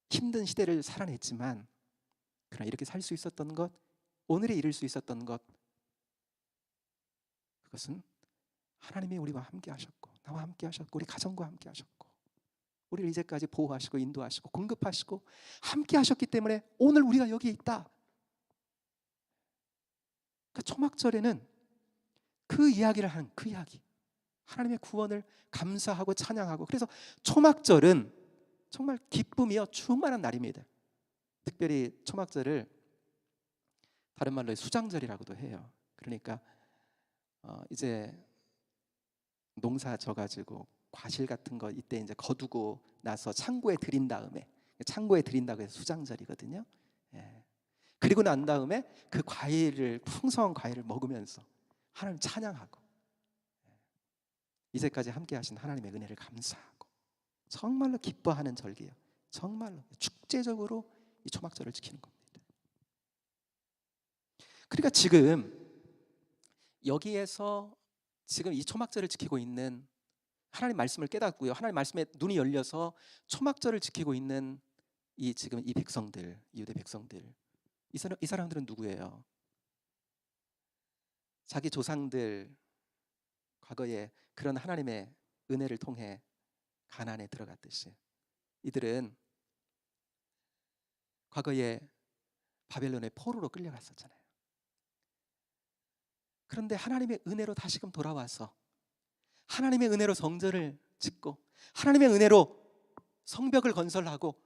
힘든 시대를 살아냈지만 그러나 이렇게 살 수 있었던 것, 오늘에 이를 수 있었던 것, 그것은 하나님이 우리와 함께 하셨고 나와 함께 하셨고 우리 가정과 함께 하셨고 우리를 이제까지 보호하시고 인도하시고 공급하시고 함께 하셨기 때문에 오늘 우리가 여기 있다. 그러니까 초막절에는 그 이야기를 하는 그 이야기, 하나님의 구원을 감사하고 찬양하고, 그래서 초막절은 정말 기쁨이요 충만한 날입니다. 특별히 초막절을 다른 말로 수장절이라고도 해요. 그러니까 이제 농사 져가지고 과실 같은 거 이때 이제 거두고 나서 창고에 들인 다음에, 창고에 들인다고 해서 수장절이거든요. 예. 그리고 난 다음에 그 과일을, 풍성한 과일을 먹으면서 하나님 찬양하고, 이제까지 함께 하신 하나님의 은혜를 감사하고 정말로 기뻐하는 절기예요. 정말로 축제적으로 이 초막절을 지키는 겁니다. 그러니까 지금 여기에서 지금 이 초막절을 지키고 있는, 하나님 말씀을 깨닫고요, 하나님 말씀에 눈이 열려서 초막절을 지키고 있는 이 지금 이 백성들, 유대 백성들, 이 사람들은 누구예요? 자기 조상들 과거에 그런 하나님의 은혜를 통해 가나안에 들어갔듯이 이들은 과거에 바벨론의 포로로 끌려갔었잖아요. 그런데 하나님의 은혜로 다시금 돌아와서 하나님의 은혜로 성전을 짓고 하나님의 은혜로 성벽을 건설하고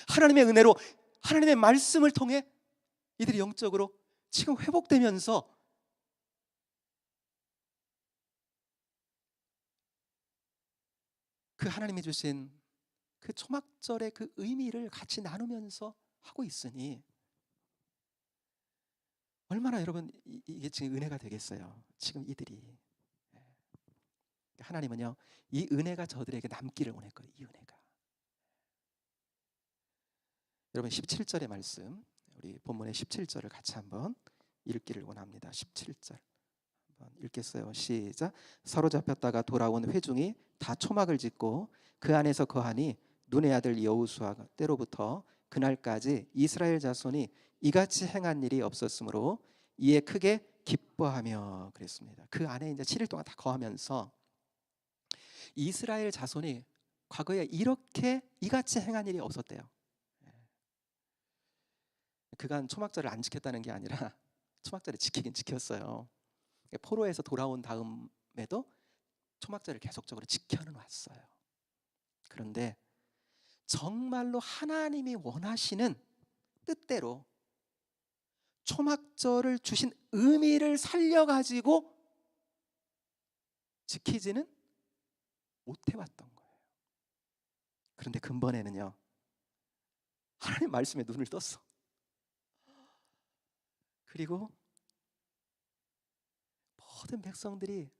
하나님의 은혜로 하나님의 말씀을 통해 이들이 영적으로 지금 회복되면서 그 하나님이 주신 그 초막절의 그 의미를 같이 나누면서 하고 있으니 얼마나 여러분 이게 지금 은혜가 되겠어요. 지금 이들이, 하나님은요 이 은혜가 저들에게 남기를 원했거든요. 이 은혜가. 여러분 17절의 말씀, 우리 본문의 17절을 같이 한번 읽기를 원합니다. 17절 한번 읽겠어요. 시작. 사로잡혔다가 돌아온 회중이 다 초막을 짓고 그 안에서 거하니 눈의 아들 여호수아 때로부터 그날까지 이스라엘 자손이 이같이 행한 일이 없었으므로 이에 크게 기뻐하며 그랬습니다. 그 안에 이제 7일 동안 다 거하면서 이스라엘 자손이 과거에 이렇게 이같이 행한 일이 없었대요. 그간 초막절을 안 지켰다는 게 아니라 초막절을 지키긴 지켰어요. 포로에서 돌아온 다음에도 초막절을 계속적으로 지켜는 왔어요. 그런데 정말로 하나님이 원하시는 뜻대로 초막절을 주신 의미를 살려가지고 지키지는 못해왔던 거예요. 그런데 근본에는요 하나님 말씀에 눈을 떴어. 그리고 모든 백성들이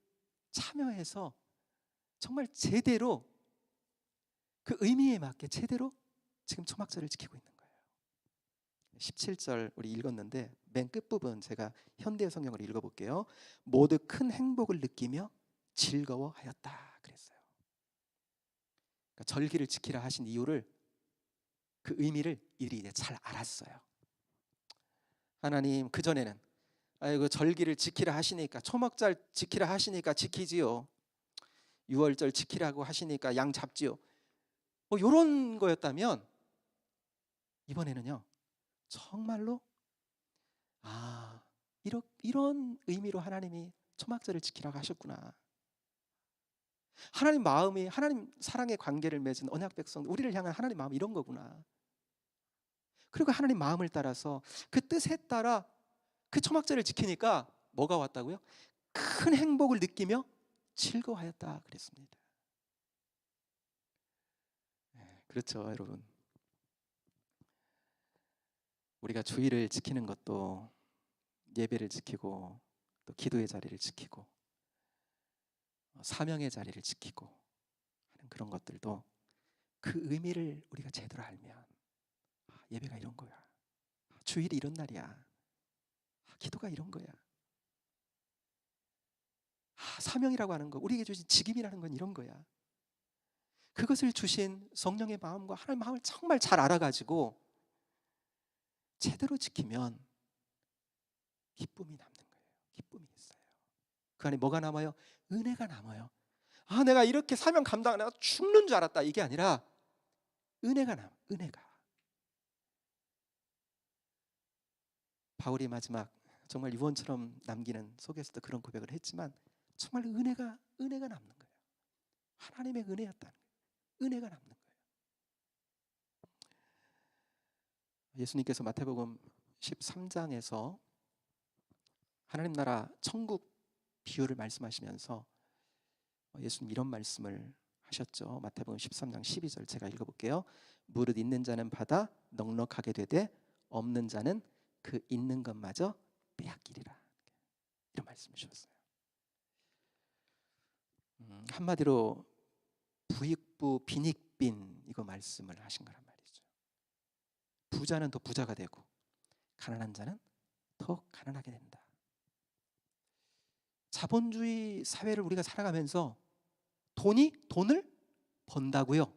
참여해서 정말 제대로 그 의미에 맞게 제대로 지금 초막절을 지키고 있는 거예요. 17절 우리 읽었는데 맨 끝부분 제가 현대 성경을 읽어볼게요. 모두 큰 행복을 느끼며 즐거워하였다 그랬어요. 그러니까 절기를 지키라 하신 이유를, 그 의미를 이들이 이제 잘 알았어요. 하나님 그전에는 아이고 절기를 지키라 하시니까, 초막절 지키라 하시니까 지키지요. 유월절 지키라고 하시니까 양 잡지요. 뭐 이런 거였다면 이번에는요 정말로 이런 의미로 하나님이 초막절을 지키라고 하셨구나. 하나님 마음이, 하나님 사랑의 관계를 맺은 언약 백성, 우리를 향한 하나님 마음이 이런 거구나. 그리고 하나님 마음을 따라서 그 뜻에 따라 그 초막절을 지키니까 뭐가 왔다고요? 큰 행복을 느끼며 즐거워하였다 그랬습니다. 그렇죠 여러분. 우리가 주일을 지키는 것도 예배를 지키고 또 기도의 자리를 지키고 사명의 자리를 지키고 하는 그런 것들도 그 의미를 우리가 제대로 알면 예배가 이런 거야, 주일이 이런 날이야, 기도가 이런 거야, 사명이라고 하는 거, 우리에게 주신 직임이라는 건 이런 거야. 그것을 주신 성령의 마음과 하나님의 마음을 정말 잘 알아가지고 제대로 지키면 기쁨이 남는 거예요. 기쁨이 있어요. 그 안에 뭐가 남아요? 은혜가 남아요. 내가 이렇게 사명 감당, 내가 죽는 줄 알았다, 이게 아니라 은혜가 남아. 은혜가. 바울이 마지막 정말 유언처럼 남기는 속에서도 그런 고백을 했지만 정말 은혜가 남는 거예요. 하나님의 은혜였다는 거예요. 은혜가 남는 거예요. 예수님께서 마태복음 13장에서 하나님 나라 천국 비유를 말씀하시면서 예수님 이런 말씀을 하셨죠. 마태복음 13장 12절 제가 읽어볼게요. 무릇 있는 자는 받아 넉넉하게 되되 없는 자는 그 있는 것마저 빼앗기리라. 이런 말씀을 주셨어요. 한마디로 부익부 빈익빈 이거 말씀을 하신 거란 말이죠. 부자는 더 부자가 되고 가난한 자는 더 가난하게 된다. 자본주의 사회를 우리가 살아가면서 돈을 번다고요.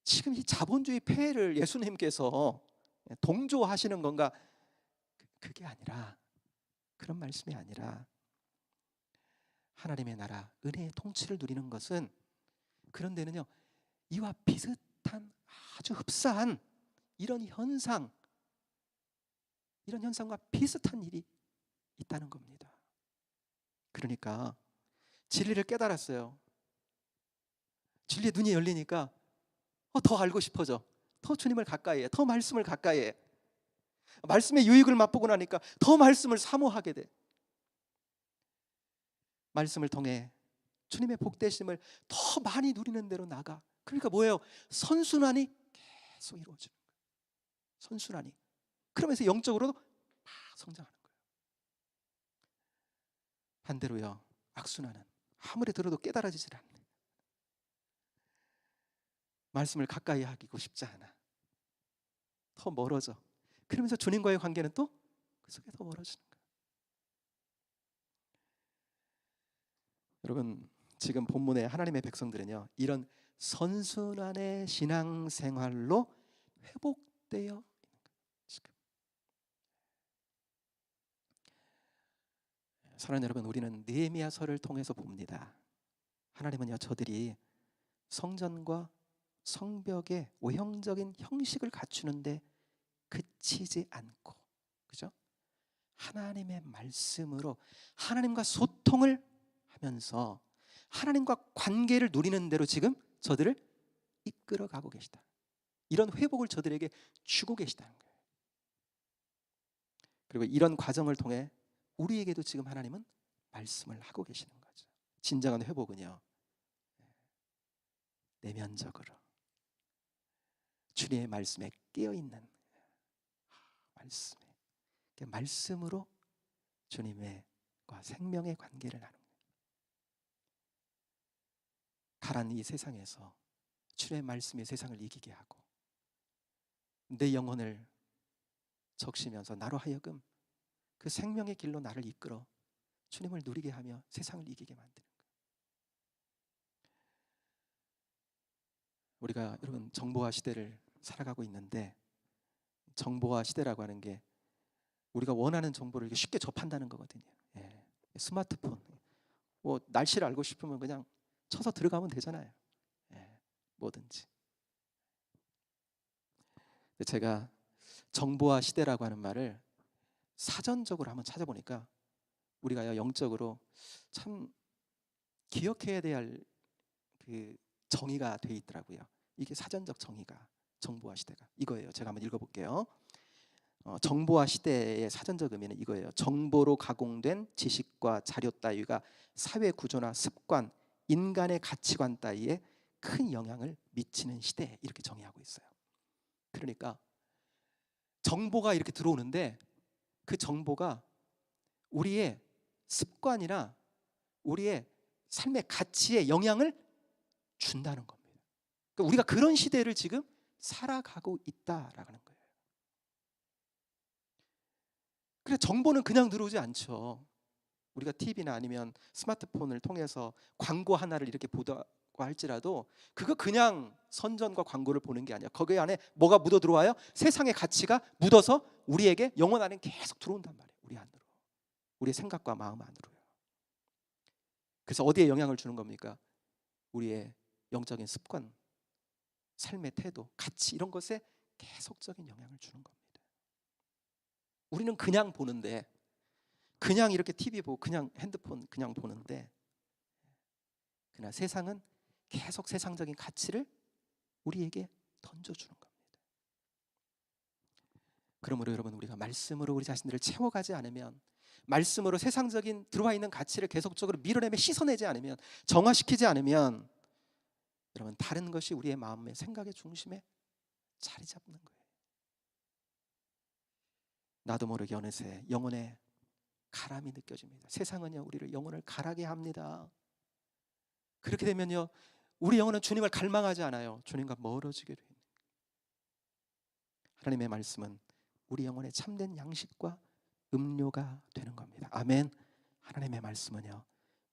지금 이 자본주의 폐해를 예수님께서 동조하시는 건가? 그게 아니라, 그런 말씀이 아니라, 하나님의 나라 은혜의 통치를 누리는 것은 그런 데는요, 이와 비슷한 아주 흡사한 이런 현상과 비슷한 일이 있다는 겁니다. 그러니까 진리를 깨달았어요. 진리의 눈이 열리니까 더 알고 싶어져. 더 주님을 가까이 해. 더 말씀을 가까이 해. 말씀의 유익을 맛보고 나니까 더 말씀을 사모하게 돼. 말씀을 통해 주님의 복되심을 더 많이 누리는 대로 나가. 그러니까 뭐예요? 선순환이 계속 이루어지는 거예요. 선순환이. 그러면서 영적으로도 막 성장하는 거예요. 반대로요, 악순환은 아무리 들어도 깨달아지질 않네. 말씀을 가까이 하기고 싶지 않아. 더 멀어져. 그러면서 주님과의 관계는 또 그 속에 더 멀어지는 거예요. 여러분, 지금 본문의 하나님의 백성들은요, 이런 선순환의 신앙생활로 회복되어 있는 거예요. 지금 사랑하는 여러분, 우리는 느헤미야서를 통해서 봅니다. 하나님은요, 저들이 성전과 성벽의 외형적인 형식을 갖추는데 그치지 않고, 그죠? 하나님의 말씀으로 하나님과 소통을 하면서 하나님과 관계를 누리는 대로 지금 저들을 이끌어가고 계시다. 이런 회복을 저들에게 주고 계시다는 거예요. 그리고 이런 과정을 통해 우리에게도 지금 하나님은 말씀을 하고 계시는 거죠. 진정한 회복은요, 내면적으로 주님의 말씀에 깨어있는 말씀으로 주님과 생명의 관계를 나누는 거예요. 가란 이 세상에서 주님의 말씀이 세상을 이기게 하고 내 영혼을 적시면서 나로 하여금 그 생명의 길로 나를 이끌어 주님을 누리게 하며 세상을 이기게 만드는 거예요. 우리가 여러분 정보화 시대를 살아가고 있는데, 정보화 시대라고 하는 게 우리가 원하는 정보를 쉽게 접한다는 거거든요. 스마트폰, 뭐 날씨를 알고 싶으면 그냥 쳐서 들어가면 되잖아요. 뭐든지. 제가 정보화 시대라고 하는 말을 사전적으로 한번 찾아보니까 우리가 영적으로 참 기억해야 될 그 정의가 돼 있더라고요. 이게 사전적 정의가, 정보화 시대가 이거예요. 제가 한번 읽어볼게요. 정보화 시대의 사전적 의미는 이거예요. 정보로 가공된 지식과 자료 따위가 사회 구조나 습관, 인간의 가치관 따위에 큰 영향을 미치는 시대, 이렇게 정의하고 있어요. 그러니까 정보가 이렇게 들어오는데 그 정보가 우리의 습관이나 우리의 삶의 가치에 영향을 준다는 겁니다. 그러니까 우리가 그런 시대를 지금 살아가고 있다라는 거예요. 그래서 정보는 그냥 들어오지 않죠. 우리가 TV나 아니면 스마트폰을 통해서 광고 하나를 이렇게 보다고 할지라도 그거 그냥 선전과 광고를 보는 게 아니야. 거기 안에 뭐가 묻어 들어와요? 세상의 가치가 묻어서 우리에게 영혼 안에 계속 들어온단 말이에요. 우리 안으로, 우리의 생각과 마음 안으로요. 그래서 어디에 영향을 주는 겁니까? 우리의 영적인 습관, 삶의 태도, 가치, 이런 것에 계속적인 영향을 주는 겁니다. 우리는 그냥 보는데, 그냥 이렇게 TV 보고 그냥 핸드폰 그냥 보는데, 그러나 세상은 계속 세상적인 가치를 우리에게 던져주는 겁니다. 그러므로 여러분, 우리가 말씀으로 우리 자신들을 채워가지 않으면, 말씀으로 세상적인 들어와 있는 가치를 계속적으로 밀어내며 씻어내지 않으면, 정화시키지 않으면 여러분, 다른 것이 우리의 마음의 생각의 중심에 자리 잡는 거예요. 나도 모르게 어느새 영혼의 가람이 느껴집니다. 세상은요 우리를 영혼을 가라게 합니다. 그렇게 되면요 우리 영혼은 주님을 갈망하지 않아요. 주님과 멀어지게 됩니다. 하나님의 말씀은 우리 영혼의 참된 양식과 음료가 되는 겁니다. 아멘. 하나님의 말씀은요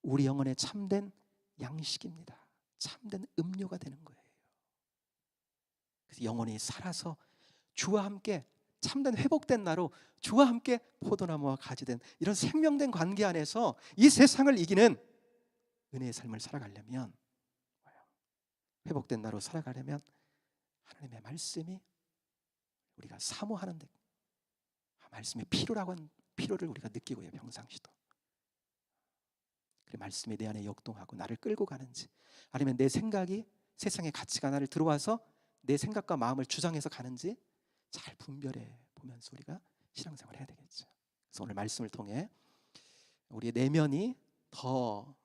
우리 영혼의 참된 양식입니다. 참된 음료가 되는 거예요. 그래서 영혼이 살아서 주와 함께 참된 회복된 나로 주와 함께 포도나무와 가지된 이런 생명된 관계 안에서 이 세상을 이기는 은혜의 삶을 살아가려면, 회복된 나로 살아가려면 하나님의 말씀이 우리가 사모하는 데, 말씀의 필요라고 하는 필요를 우리가 느끼고요. 평상시도 그 말씀이 내 안에 역동하고 나를 끌고 가는지, 아니면 내 생각이 세상의 가치가 나를 들어와서 내 생각과 마음을 주장해서 가는지 잘 분별해 보면서 우리가 신앙생활을 해야 되겠죠. 그래서 오늘 말씀을 통해 우리의 내면이 더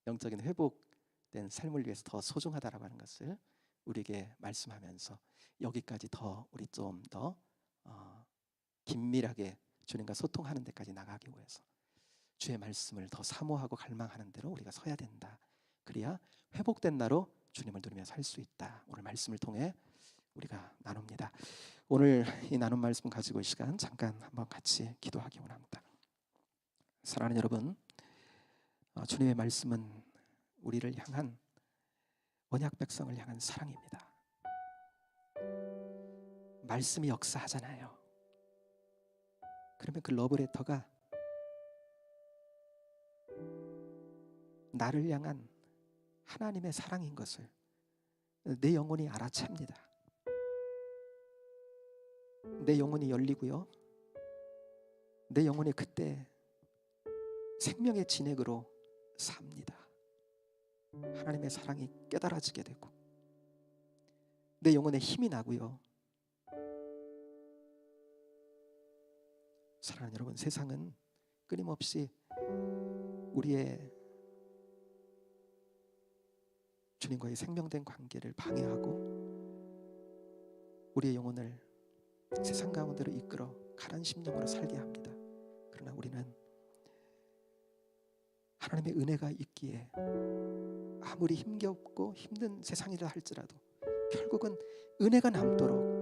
영적인 회복된 삶을 위해서 더 소중하다라고 하는 것을 우리에게 말씀하면서 여기까지 더 우리 좀 더 긴밀하게 주님과 소통하는 데까지 나가기 위해서 주의 말씀을 더 사모하고 갈망하는 대로 우리가 서야 된다. 그래야 회복된 나로 주님을 누리며 살 수 있다. 오늘 말씀을 통해 우리가 나눕니다. 오늘 이 나눔 말씀 가지고 이 시간 잠깐 한번 같이 기도하기 원합니다. 사랑하는 여러분, 주님의 말씀은 우리를 향한, 언약 백성을 향한 사랑입니다. 말씀이 역사하잖아요. 그러면 그 러브레터가 나를 향한 하나님의 사랑인 것을 내 영혼이 알아챕니다. 내 영혼이 열리고요, 내 영혼이 그때 생명의 진액으로 삽니다. 하나님의 사랑이 깨달아지게 되고 내 영혼에 힘이 나고요. 사랑하는 여러분, 세상은 끊임없이 우리의 주님과의 생명된 관계를 방해하고 우리의 영혼을 세상 가운데로 이끌어 가난 심령으로 살게 합니다. 그러나 우리는 하나님의 은혜가 있기에 아무리 힘겹고 힘든 세상이라 할지라도 결국은 은혜가 남도록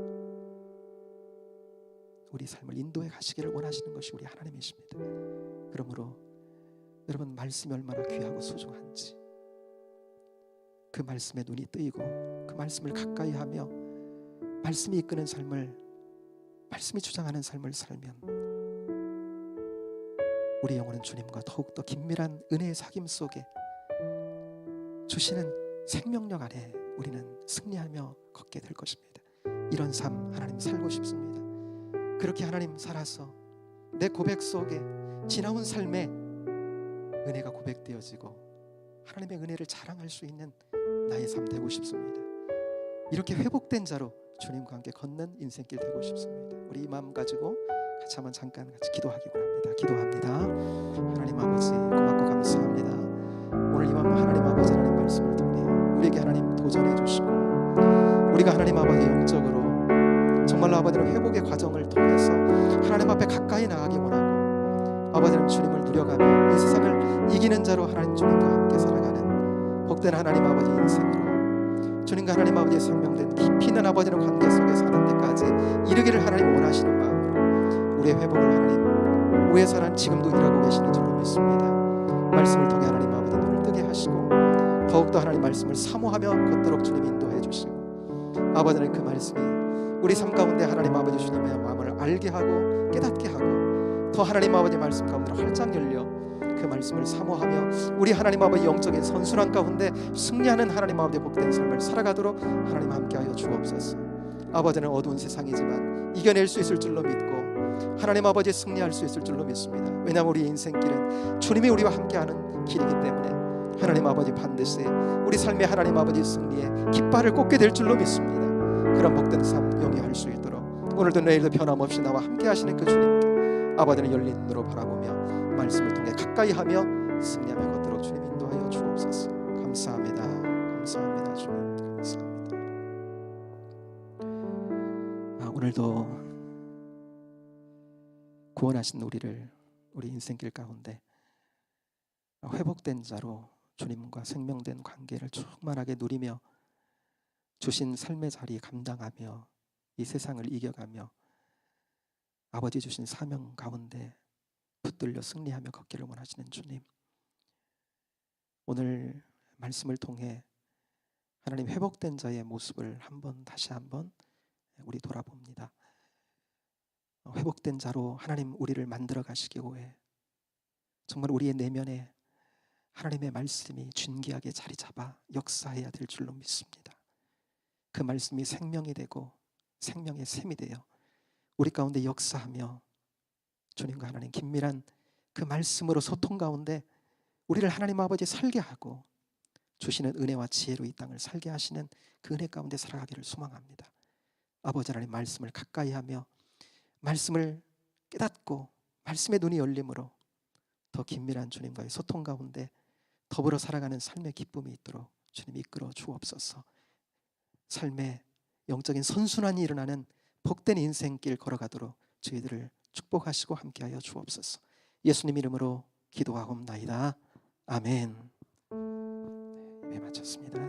우리 삶을 인도해 가시기를 원하시는 것이 우리 하나님이십니다. 그러므로 여러분, 말씀이 얼마나 귀하고 소중한지 그 말씀에 눈이 뜨이고 그 말씀을 가까이 하며 말씀이 이끄는 삶을, 말씀이 주장하는 삶을 살면 우리 영혼은 주님과 더욱더 긴밀한 은혜의 사귐 속에 주시는 생명력 안에 우리는 승리하며 걷게 될 것입니다. 이런 삶 하나님 살고 싶습니다. 그렇게 하나님 살아서 내 고백 속에 지나온 삶에 은혜가 고백되어지고 하나님의 은혜를 자랑할 수 있는 나의 삶 되고 싶습니다. 이렇게 회복된 자로 주님과 함께 걷는 인생길 되고 싶습니다. 우리 이 마음 가지고 같이 한번 잠깐 같이 기도하기 원합니다. 기도합니다. 하나님 아버지, 고맙고 감사합니다. 오늘 이 마음 하나님 아버지, 하나님 말씀을 통해 우리에게 하나님 도전해 주시고 우리가 하나님 아버지 영적으로 정말로 아버지는 회복의 과정을 통해서 하나님 앞에 가까이 나가기 원하고 아버지는 주님을 누려가며 이 세상을 이기는 자로 하나님 주님과 함께 살아가는 복된 하나님 아버지 인생으로 주님과 하나님 아버지의 생명된 깊이 있는 아버지는 관계 속에 사는 데까지 이르기를 하나님 원하시는 마음으로 우리의 회복을 하나님 위해서 하나님 지금도 일하고 계시는 줄로 믿습니다. 말씀을 통해 하나님 아버지 눈을 뜨게 하시고 더욱더 하나님 말씀을 사모하며 걷도록 주님 인도해 주시고 아버지는 그 말씀이 우리 삶 가운데 하나님 아버지 주님의 마음을 알게 하고 깨닫게 하고 더 하나님 아버지 말씀 가운데 활짝 열려 그 말씀을 사모하며 우리 하나님 아버지 영적인 선순환 가운데 승리하는 하나님 아버지 복된 삶을 살아가도록 하나님 함께하여 주옵소서. 아버지는 어두운 세상이지만 이겨낼 수 있을 줄로 믿고 하나님 아버지 승리할 수 있을 줄로 믿습니다. 왜냐하면 우리의 인생길은 주님이 우리와 함께하는 길이기 때문에 하나님 아버지 반드시 우리 삶의 하나님 아버지 승리에 깃발을 꽂게 될 줄로 믿습니다. 그런 복된 삶 영위할 수 있도록 오늘도 내일도 변함없이 나와 함께 하시는 그 주님께 아버지는 열린 눈으로 바라보며 말씀을 통해 가까이 하며 승리하며 걷도록 주님 인도하여 주옵소서. 감사합니다. 감사합니다. 주님 감사합니다. 오늘도 구원하신 우리 인생길 가운데 회복된 자로 주님과 생명된 관계를 충만하게 누리며 주신 삶의 자리 감당하며 이 세상을 이겨가며 아버지 주신 사명 가운데 붙들려 승리하며 걷기를 원하시는 주님, 오늘 말씀을 통해 하나님 회복된 자의 모습을 다시 한번 우리 돌아봅니다. 회복된 자로 하나님 우리를 만들어 가시기 위해 정말 우리의 내면에 하나님의 말씀이 준기하게 자리 잡아 역사해야 될 줄로 믿습니다. 그 말씀이 생명이 되고 생명의 샘이 되어 우리 가운데 역사하며 주님과 하나님 긴밀한 그 말씀으로 소통 가운데 우리를 하나님 아버지 살게 하고 주시는 은혜와 지혜로 이 땅을 살게 하시는 그 은혜 가운데 살아가기를 소망합니다. 아버지 하나님 말씀을 가까이 하며 말씀을 깨닫고 말씀의 눈이 열림으로 더 긴밀한 주님과의 소통 가운데 더불어 살아가는 삶의 기쁨이 있도록 주님 이끌어 주옵소서. 삶의 영적인 선순환이 일어나는 복된 인생길 걸어가도록 저희들을 축복하시고 함께하여 주옵소서. 예수님 이름으로 기도하옵나이다. 아멘. 네, 예배 마쳤습니다.